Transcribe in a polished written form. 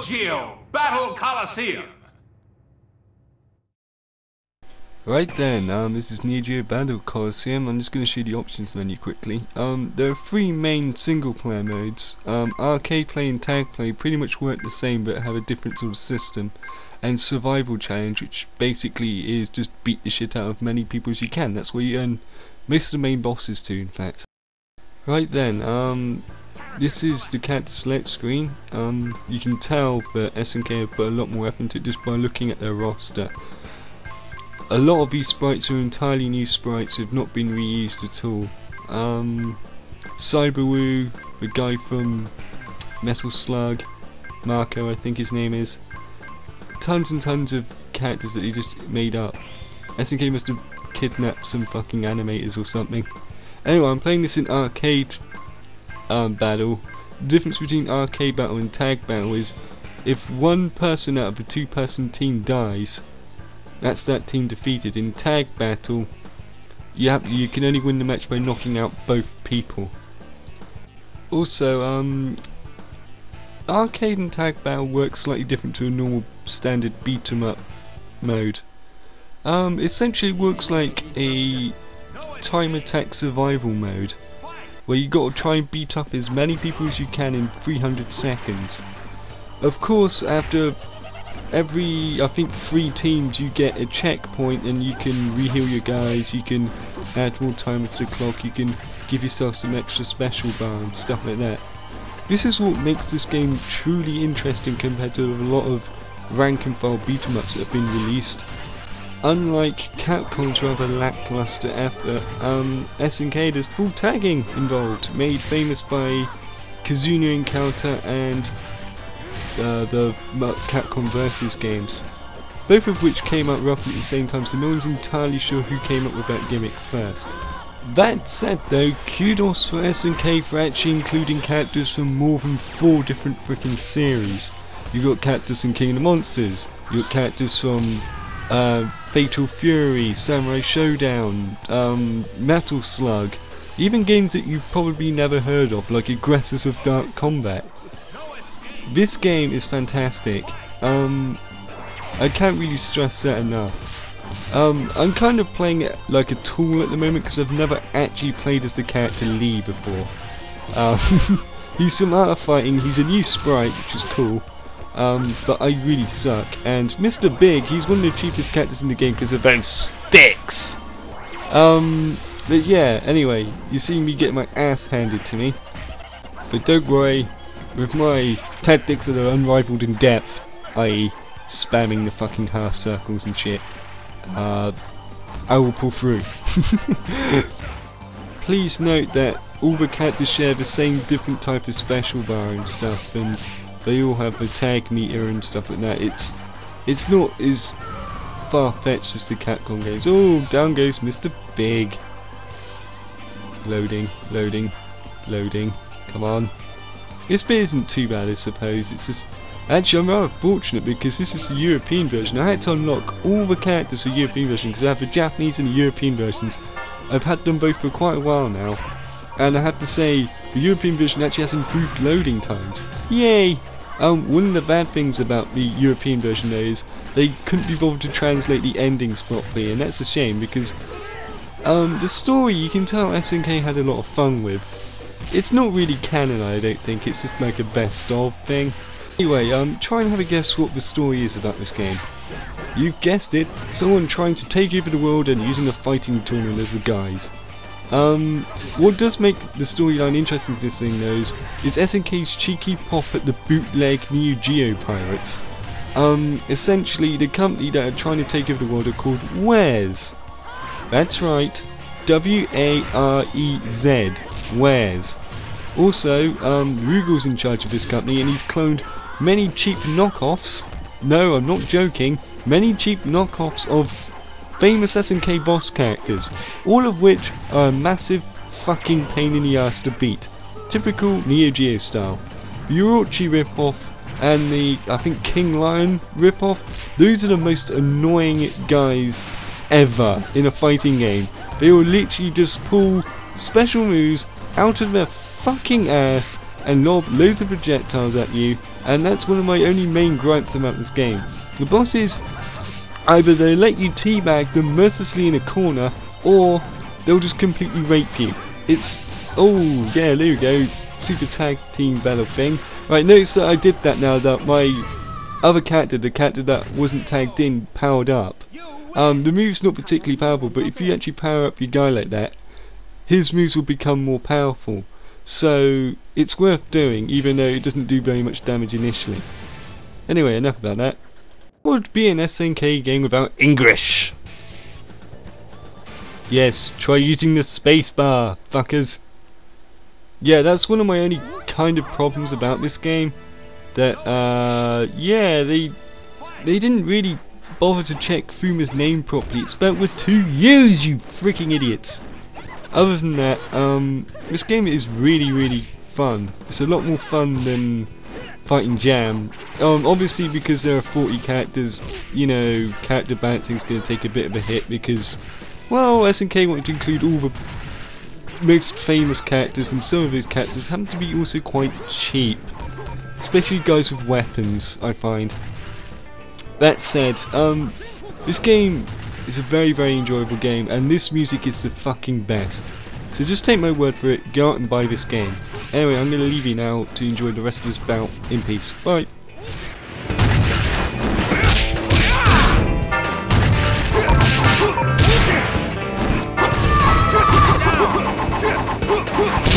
Geo Battle Coliseum. Right then, this is Neo Geo Battle Coliseum. I'm just going to show you the options menu quickly. There are three main single player modes. Arcade play and tag play pretty much work the same but have a different sort of system. And survival challenge, which basically is just beat the shit out of many people as you can. That's where you earn most of the main bosses too, in fact. Right then, this is the character select screen. You can tell that SNK have put a lot more effort into it just by looking at their roster. A lot of these sprites are entirely new sprites, have not been reused at all. Cyberwoo, the guy from Metal Slug, Marco I think his name is. Tons and tons of characters that he just made up. SNK must have kidnapped some fucking animators or something. Anyway, I'm playing this in arcade battle. The difference between arcade battle and tag battle is if one person out of a two-person team dies, that's that team defeated. In tag battle, you can only win the match by knocking out both people. Also, arcade and tag battle works slightly different to a normal standard beat 'em up mode. Essentially works like a time attack survival mode, where you got to try and beat up as many people as you can in 300 seconds. Of course, after every, I think, 3 teams you get a checkpoint and you can reheal your guys, you can add more time to the clock, you can give yourself some extra special bar and stuff like that. This is what makes this game truly interesting compared to a lot of rank and file beat 'em ups that have been released. Unlike Capcom's rather lackluster effort, SNK there's full tagging involved, made famous by Kazuna Encounter and the Capcom vs games, both of which came out roughly at the same time, so no one's entirely sure who came up with that gimmick first. That said though, kudos for SNK for actually including characters from more than 4 different freaking series. You got characters from King of the Monsters, you got characters from Fatal Fury, Samurai Showdown, Metal Slug, even games that you've probably never heard of like Aggressors of Dark Combat. This game is fantastic. I can't really stress that enough. I'm kind of playing it like a tool at the moment because I've never actually played as the character Lee before. He's from Art of Fighting, he's a new sprite which is cool. But I really suck, and Mr. Big, he's one of the cheapest characters in the game because of those sticks! But yeah, anyway, you see me get my ass handed to me. But don't worry, with my tactics that are unrivaled in depth, i.e. spamming the fucking half circles and shit, I will pull through. Please note that all the characters share the same different type of special bar and stuff, and they all have a tag meter and stuff like that. It's not as far-fetched as the Capcom games. Oh, down goes Mr. Big. Loading, loading, loading. Come on. This bit isn't too bad, I suppose. It's just... Actually, I'm rather fortunate because this is the European version. I had to unlock all the characters for the European version because I have the Japanese and the European versions. I've had them both for quite a while now. And I have to say, the European version actually has improved loading times. Yay! One of the bad things about the European version though is they couldn't be bothered to translate the endings properly, and that's a shame because the story you can tell SNK had a lot of fun with. It's not really canon, I don't think, it's just like a best of thing. Anyway, try and have a guess what the story is about this game. You've guessed it, someone trying to take over the world and using a fighting tournament as a guise. What does make the storyline interesting to this thing though is SNK's cheeky pop at the bootleg Neo Geo pirates. Essentially the company that are trying to take over the world are called Wares. That's right, W-A-R-E-Z, Wares. Also, Rugel's in charge of this company and he's cloned many cheap knockoffs, no I'm not joking, many cheap knockoffs of famous SNK boss characters, all of which are a massive fucking pain in the ass to beat. Typical Neo Geo style. The Orochi ripoff and the, I think, King Lion ripoff, those are the most annoying guys ever in a fighting game. They will literally just pull special moves out of their fucking ass and lob loads of projectiles at you and that's one of my only main gripes about this game. The bosses, either they let you teabag them mercilessly in a corner, or they'll just completely rape you. It's, oh yeah, there you go, super tag team battle thing. Right, notice that I did that now that my other character, the character that wasn't tagged in, powered up. The move's not particularly powerful, but if you actually power up your guy like that, his moves will become more powerful. So it's worth doing, even though it doesn't do very much damage initially. Anyway, enough about that. What would be an SNK game without English? Yes, try using the spacebar, fuckers. Yeah, that's one of my only kind of problems about this game. That, yeah, they didn't really bother to check Fuma's name properly. It's spelled with 2 U's, you freaking idiots. Other than that, this game is really fun. It's a lot more fun than Fighting Jam. Obviously because there are 40 characters, you know, character balancing is going to take a bit of a hit because, well, SNK wanted to include all the most famous characters, and some of those characters happen to be also quite cheap. Especially guys with weapons, I find. That said, this game is a very enjoyable game, and this music is the fucking best. So just take my word for it, go out and buy this game. Anyway, I'm going to leave you now to enjoy the rest of this bout in peace. Bye! Whoa!